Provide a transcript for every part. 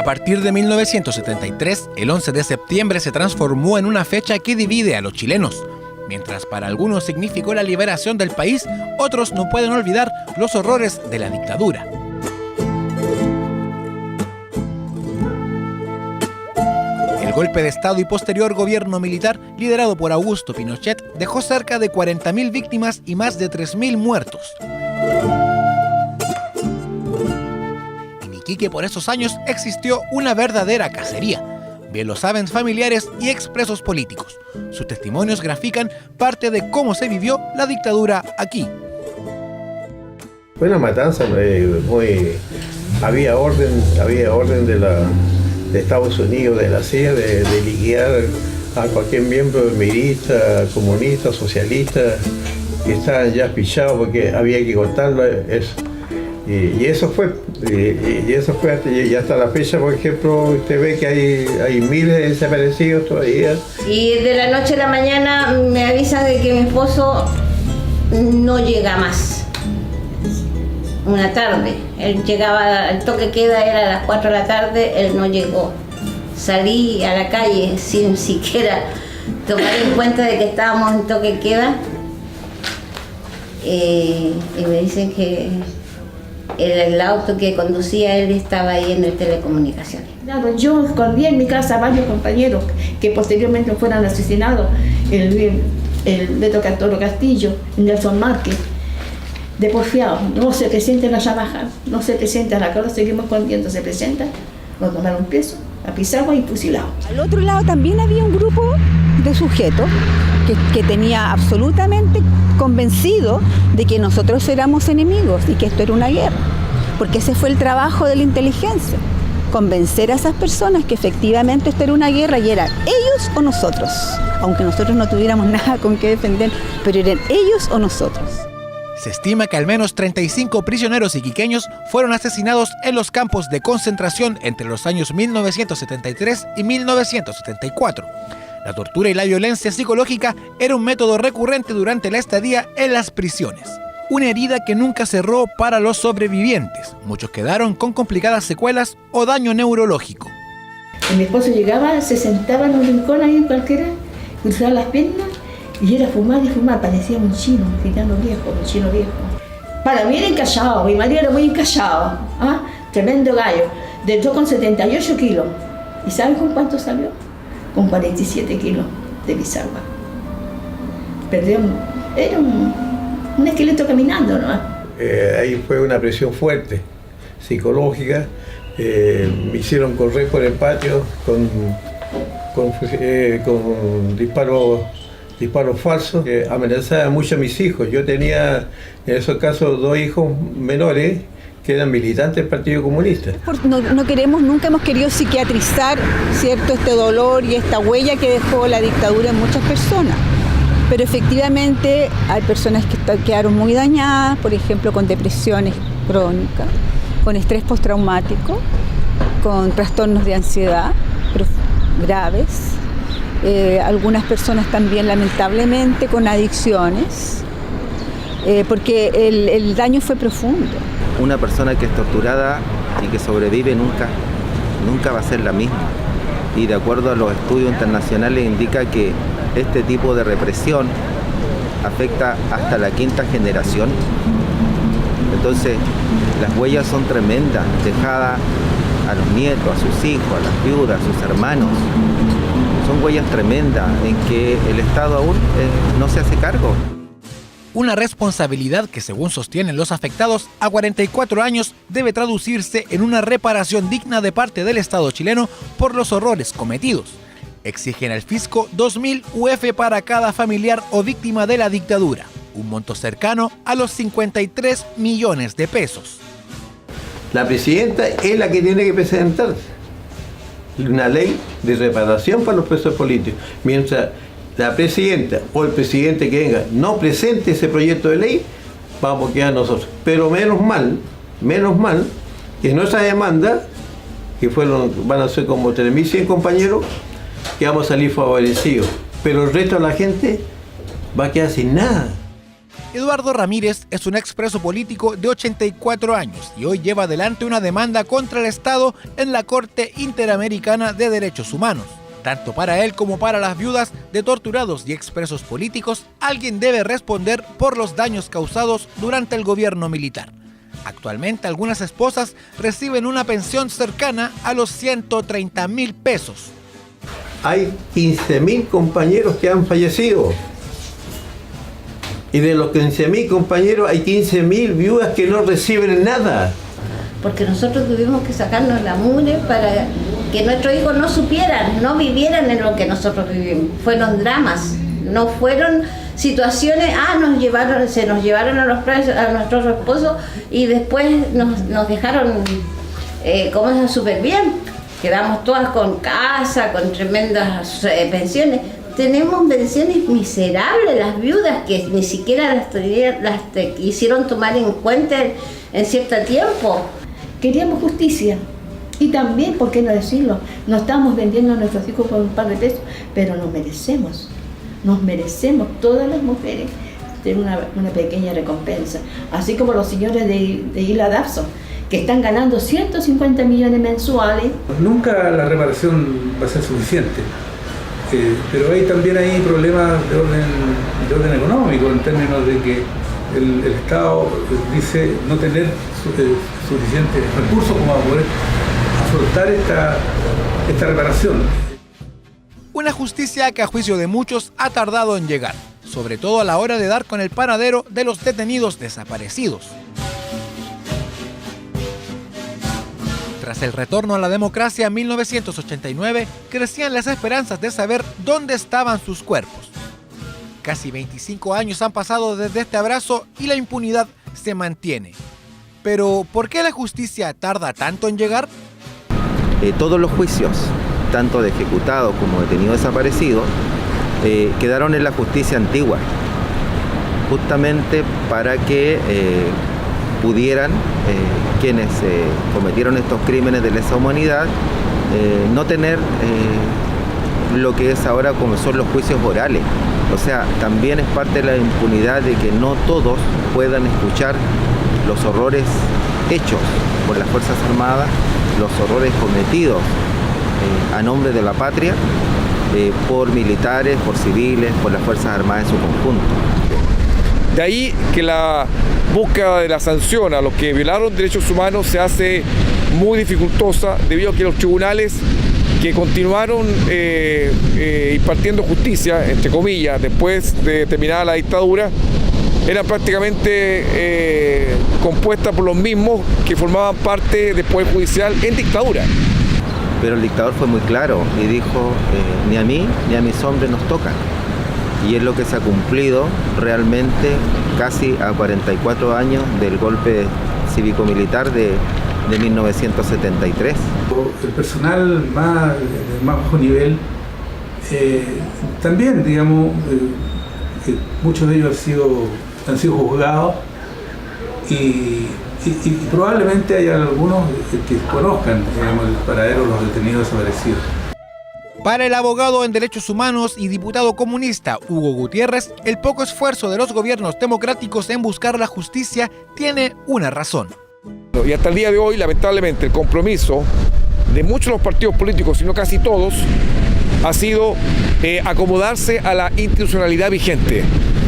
partir de 1973, el 11 de septiembre se transformó en una fecha que divide a los chilenos. Mientras para algunos significó la liberación del país, otros no pueden olvidar los horrores de la dictadura. El golpe de Estado y posterior gobierno militar liderado por Augusto Pinochet dejó cerca de 40.000 víctimas y más de 3.000 muertos. En Iquique por esos años existió una verdadera cacería. Bien lo saben familiares y expresos políticos. Sus testimonios grafican parte de cómo se vivió la dictadura aquí. Fue una matanza había orden de Estados Unidos, de la CIA, de liquidar a cualquier miembro mirista, comunista, socialista, que estaban ya pichados porque había que cortarlo. Y eso fue y hasta la fecha, por ejemplo, usted ve que hay miles de desaparecidos todavía. Y de la noche a la mañana me avisan de que mi esposo no llega más. Una tarde, él llegaba, el toque queda era a las 4 de la tarde, él no llegó. Salí a la calle sin siquiera tomar en cuenta de que estábamos en toque queda y me dicen que el auto que conducía él estaba ahí en el telecomunicaciones. Yo escondí en mi casa a varios compañeros que posteriormente fueron asesinados, el Beto Cantoro Castillo, el Nelson Márquez, de porfiado, no se presentan a trabajar, no se presentan acá, lo seguimos escondiendo, se presentan, nos tomaron preso, apisados y fusilados. Al otro lado también había un grupo de sujetos que tenía absolutamente convencido de que nosotros éramos enemigos y que esto era una guerra, porque ese fue el trabajo de la inteligencia, convencer a esas personas que efectivamente esto era una guerra y eran ellos o nosotros, aunque nosotros no tuviéramos nada con qué defender, pero eran ellos o nosotros. Se estima que al menos 35 prisioneros iquiqueños fueron asesinados en los campos de concentración entre los años 1973 y 1974. La tortura y la violencia psicológica era un método recurrente durante la estadía en las prisiones. Una herida que nunca cerró para los sobrevivientes. Muchos quedaron con complicadas secuelas o daño neurológico. Mi esposo llegaba, se sentaba en un rincón ahí en cualquiera, cruzaba las piernas y era fumar y fumar, parecía un chino, un gitano viejo, un chino viejo. Para mí era encallado, mi marido era muy encallado, tremendo gallo. Entró con 78 kilos. ¿Y sabes con cuánto salió? Con 47 kilos de bisagua. Perdió, era un esqueleto caminando, ¿no? Ahí fue una presión fuerte, psicológica. Me hicieron correr por el patio con disparos falsos. Amenazaba mucho a mis hijos. Yo tenía, en esos casos, 2 hijos menores que eran militantes del Partido Comunista. Nunca hemos querido psiquiatrizar, ¿cierto?, este dolor y esta huella que dejó la dictadura en muchas personas. Pero efectivamente hay personas que quedaron muy dañadas, por ejemplo, con depresiones crónicas, con estrés postraumático, con trastornos de ansiedad graves. Algunas personas también, lamentablemente, con adicciones, porque el daño fue profundo. Una persona que es torturada y que sobrevive nunca va a ser la misma. Y de acuerdo a los estudios internacionales indica que este tipo de represión afecta hasta la 5ª generación. Entonces, las huellas son tremendas, dejadas a los nietos, a sus hijos, a las viudas, a sus hermanos. Son huellas tremendas en que el Estado aún no se hace cargo. Una responsabilidad que, según sostienen los afectados, a 44 años debe traducirse en una reparación digna de parte del Estado chileno por los horrores cometidos. Exigen al fisco 2.000 UF para cada familiar o víctima de la dictadura, un monto cercano a los 53 millones de pesos. La presidenta es la que tiene que presentar una ley de reparación para los presos políticos. Mientras la presidenta o el presidente que venga no presente ese proyecto de ley, vamos a quedar nosotros. Pero menos mal que nuestra demanda, que van a ser como 3.100 compañeros, que vamos a salir favorecidos. Pero el resto de la gente va a quedar sin nada. Eduardo Ramírez es un expreso político de 84 años y hoy lleva adelante una demanda contra el Estado en la Corte Interamericana de Derechos Humanos. Tanto para él como para las viudas de torturados y expresos políticos, alguien debe responder por los daños causados durante el gobierno militar. Actualmente algunas esposas reciben una pensión cercana a los 130.000 pesos. Hay 15.000 compañeros que han fallecido. Y de los 15.000 compañeros hay 15.000 viudas que no reciben nada. Porque nosotros tuvimos que sacarnos la mugre para que nuestros hijos no supieran, no vivieran en lo que nosotros vivimos. Fueron dramas, no fueron situaciones, se nos llevaron a nuestros esposos y después nos dejaron súper bien. Quedamos todas con casa, con tremendas pensiones. Tenemos pensiones miserables, las viudas que ni siquiera las quisieron tomar en cuenta en cierto tiempo. Queríamos justicia y también, ¿por qué no decirlo? No estamos vendiendo a nuestros hijos por un par de pesos, pero nos merecemos todas las mujeres tener una pequeña recompensa, así como los señores de Isla Dawson, que están ganando 150 millones mensuales. Nunca la reparación va a ser suficiente. Pero también hay problemas de orden económico, en términos de que el Estado dice no tener suficientes recursos como para poder afrontar esta reparación. Una justicia que a juicio de muchos ha tardado en llegar, sobre todo a la hora de dar con el paradero de los detenidos desaparecidos. Tras el retorno a la democracia en 1989, crecían las esperanzas de saber dónde estaban sus cuerpos. Casi 25 años han pasado desde este abrazo y la impunidad se mantiene. Pero, ¿por qué la justicia tarda tanto en llegar? Todos los juicios, tanto de ejecutados como detenidos desaparecidos, quedaron en la justicia antigua, justamente para que pudieran quienes cometieron estos crímenes de lesa humanidad no tener lo que es ahora como son los juicios orales. O sea, también es parte de la impunidad de que no todos puedan escuchar los horrores hechos por las Fuerzas Armadas, los horrores cometidos a nombre de la patria por militares, por civiles, por las Fuerzas Armadas en su conjunto. De ahí que la búsqueda de la sanción a los que violaron derechos humanos se hace muy dificultosa debido a que los tribunales que continuaron impartiendo justicia, entre comillas, después de terminada la dictadura, eran prácticamente compuestas por los mismos que formaban parte del Poder Judicial en dictadura. Pero el dictador fue muy claro y dijo, ni a mí ni a mis hombres nos tocan. Y es lo que se ha cumplido realmente casi a 44 años del golpe cívico-militar de 1973. El personal de más bajo nivel, también, digamos, muchos de ellos han sido juzgados y probablemente hay algunos que conozcan, digamos, el paradero de los detenidos desaparecidos. Para el abogado en derechos humanos y diputado comunista Hugo Gutiérrez, el poco esfuerzo de los gobiernos democráticos en buscar la justicia tiene una razón. Y hasta el día de hoy, lamentablemente, el compromiso de muchos de los partidos políticos, si no casi todos, ha sido acomodarse a la institucionalidad vigente,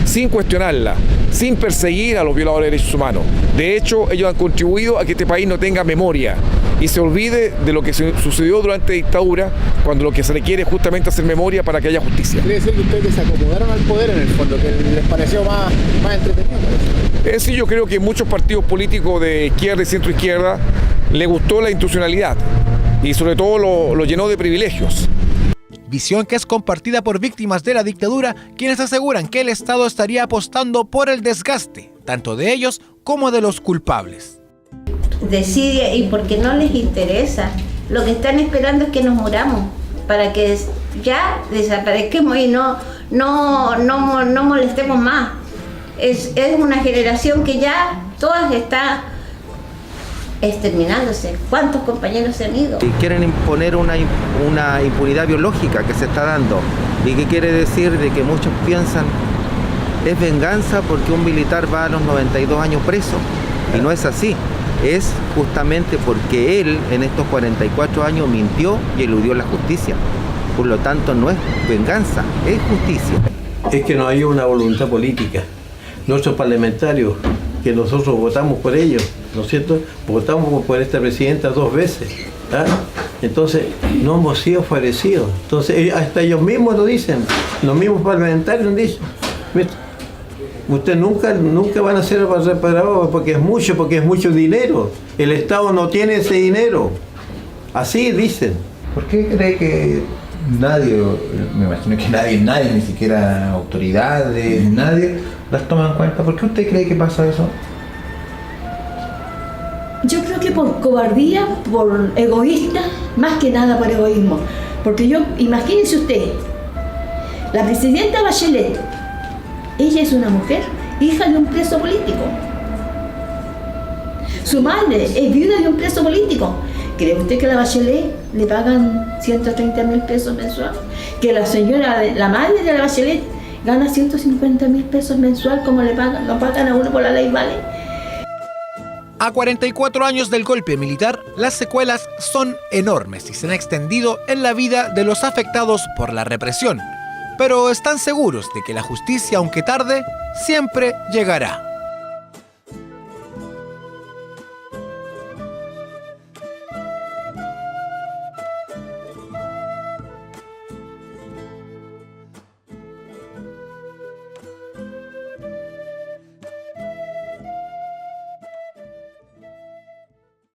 sin cuestionarla, sin perseguir a los violadores de derechos humanos. De hecho, ellos han contribuido a que este país no tenga memoria y se olvide de lo que sucedió durante la dictadura, cuando lo que se requiere es justamente hacer memoria para que haya justicia. ¿Quiere decir que ustedes se acomodaron al poder en el fondo, que les pareció más entretenido? Sí, yo creo que muchos partidos políticos de izquierda y centro izquierda les gustó la institucionalidad y sobre todo lo llenó de privilegios. Visión que es compartida por víctimas de la dictadura, quienes aseguran que el Estado estaría apostando por el desgaste, tanto de ellos como de los culpables. Decide, y porque no les interesa, lo que están esperando es que nos muramos, para que ya desaparezcamos y no molestemos más. Es una generación que ya todas está exterminándose. ¿Cuántos compañeros se han ido? Y quieren imponer una impunidad biológica que se está dando. ¿Y qué quiere decir? De que muchos piensan es venganza porque un militar va a los 92 años preso, y no es así. Es justamente porque él en estos 44 años mintió y eludió la justicia. Por lo tanto, no es venganza, es justicia. Es que no hay una voluntad política. Nuestros parlamentarios, que nosotros votamos por ellos, ¿no es cierto? Votamos por esta presidenta 2 veces. ¿Ah? Entonces, no hemos sido favorecidos. Entonces, hasta ellos mismos lo dicen, los mismos parlamentarios lo dicen. Ustedes nunca van a ser reparados porque es mucho dinero. El Estado no tiene ese dinero. Así dicen. ¿Por qué cree que nadie, me imagino que nadie, ni siquiera autoridades, nadie las toma en cuenta? ¿Por qué usted cree que pasa eso? Yo creo que por cobardía, por egoísta, más que nada por egoísmo. Porque imagínense usted, la presidenta Bachelet, ella es una mujer, hija de un preso político. Su madre es viuda de un preso político. ¿Cree usted que a la Bachelet le pagan 130.000 pesos mensuales? Que la madre de la Bachelet gana 150.000 pesos mensual como lo pagan a uno por la ley, ¿vale? A 44 años del golpe militar, las secuelas son enormes y se han extendido en la vida de los afectados por la represión. Pero están seguros de que la justicia, aunque tarde, siempre llegará.